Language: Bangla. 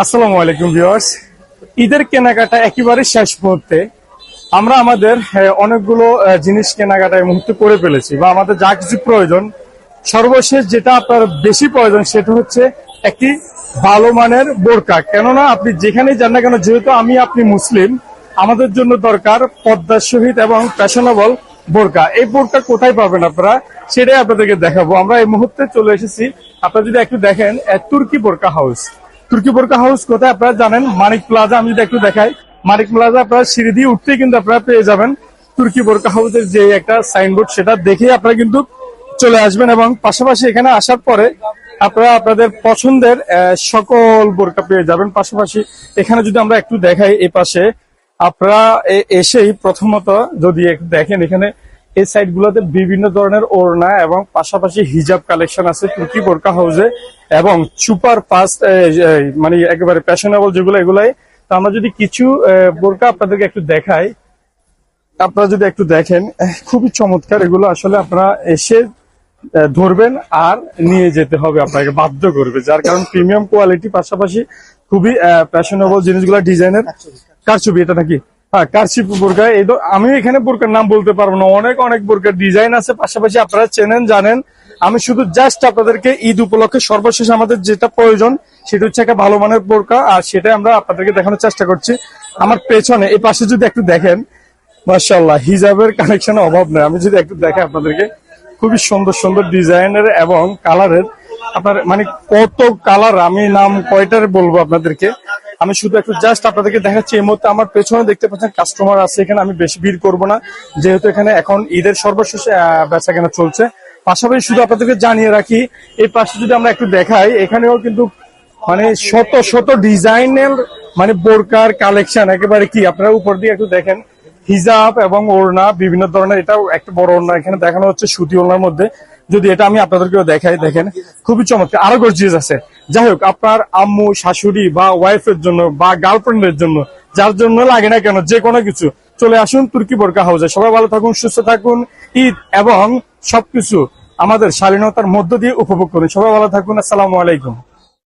আসসালামু আলাইকুম ভিউয়ার্স। ঈদের কেনাকাটা একেবারে শেষ মুহূর্তে আমরা আমাদের অনেকগুলো জিনিস কেনাকাটা এই মুহূর্তে করে ফেলেছি, বা আমাদের যা কিছু প্রয়োজন সর্বশেষ যেটা আপনার বেশি প্রয়োজন সেটা হচ্ছে একটি ভালো মানের বোরকা। কেননা আপনি যেখানেই যান না কেন, যেহেতু আপনি মুসলিম, আমাদের জন্য দরকার পর্দার সহিত এবং ফ্যাশনেবল বোরকা। এই বোরকা কোথায় পাবেন আপনারা সেটাই আপনাদেরকে দেখাবো। আমরা এই মুহূর্তে চলে এসেছি, আপনারা যদি একটু দেখেন, তুর্কি বোরকা হাউস। তুর্কি বোরকা হাউস কোথায় আপনারা জানেন? মানিক প্লাজা। আমি যদি একটু দেখাই, মানিক প্লাজা আপনারা সিঁড়ি দিয়ে উঠতেই কিন্তু আপনারা পেয়ে যাবেন তুর্কি বোরকা হাউসের যে একটা সাইনবোর্ড, সেটা দেখে আপনারা কিন্তু চলে আসবেন। এবং পাশাপাশি এখানে আসার পরে আপনারা আপনাদের পছন্দের সকল বোরকা পেয়ে যাবেন। পাশাপাশি এখানে যদি আমরা একটু দেখাই, এই পাশে আপনারা এসেই প্রথমত যদি একটু দেখেন, এখানে এই সাইড গুলোতে বিভিন্ন ধরনের ওড়না এবং পাশাপাশি হিজাব কালেকশন আছে তুর্কি বোরকা হাউসে, এবং সুপার ফাস্ট মানে একেবারে ফ্যাশনেবল যেগুলো, এগুলাই। তো আমরা যদি কিছু বোরকা আপনাদেরকে একটু দেখাই, আপনারা যদি একটু দেখেন, খুবই চমৎকার এগুলো। আসলে আপনারা এসে ধরবেন আর নিয়ে যেতে হবে, আপনাকে বাধ্য করবে, যার কারণ প্রিমিয়াম কোয়ালিটি, পাশাপাশি খুবই ফ্যাশনেবল জিনিসগুলো, ডিজাইনের। কারচুপি এটা নাকি? হ্যাঁ, কারচুপি বোরকা। এই আমি এখানে বোরকার নাম বলতে পারবো না, অনেক অনেক বোরকার ডিজাইন আছে। পাশাপাশি আপনারা চেনেন জানেন, আমি শুধু জাস্ট আপনাদেরকে ঈদ উপলক্ষে সর্বশেষ আমাদের যেটা প্রয়োজন সেটা হচ্ছে একটা ভালো মানের বোরকা, আর সেটাই আমরা আপনাদেরকে দেখানোর চেষ্টা করছি। আমার পেছনে এই পাশে যদি একটু দেখেন, মাশাআল্লাহ, হিজাবের কালেকশনের অভাব নেই। আমি যদি একটু দেখাই আপনাদেরকে, খুবই সুন্দর সুন্দর ডিজাইনের এবং কালারের, আপনার মানে কত কালার, আমি নাম কয়টার বলবো আপনাদেরকে। আমি শুধু একটু জাস্ট আপনাদেরকে দেখাচ্ছি। এই মুহূর্তে আমার পেছনে দেখতে পাচ্ছেন কাস্টমার আছে এখানে, আমি বেশি ভিড় করব না, যেহেতু এখানে এখন ঈদের সর্বশেষ বেচা কেনা চলছে। পাশাপাশি শুধু আপনাদেরকে জানিয়ে রাখি, এই পাশে যদি আমরা একটু দেখাই, এখানেও কিন্তু মানে শত শত ডিজাইনের মানে বোরকার কালেকশন একেবারে কি, আপনারা উপর দিয়ে একটু দেখেন, হিজাব এবং ওড়না বিভিন্ন ধরনের। এটাও একটা বড় ওড়না এখানে দেখানো হচ্ছে সুতি ওড়নার মধ্যে। যদি এটা আমি আপনাদেরকেও দেখাই, দেখেন খুবই চমৎকার, আরো গর্জিয়াস আছে। যাই হোক, আপনার আম্মু, শাশুড়ি বা ওয়াইফের জন্য বা গার্লফ্রেন্ডের জন্য, যার জন্য লাগে না কেন, যে কোনো কিছু, চলে আসুন তুর্কি বোরকা হাউসে। সবাই ভালো থাকুন, সুস্থ থাকুন, ঈদ এবং সবকিছু আমাদের শালীনতার মধ্য দিয়ে উপভোগ করুন। সবাই ভালো থাকুন। আসসালামু আলাইকুম।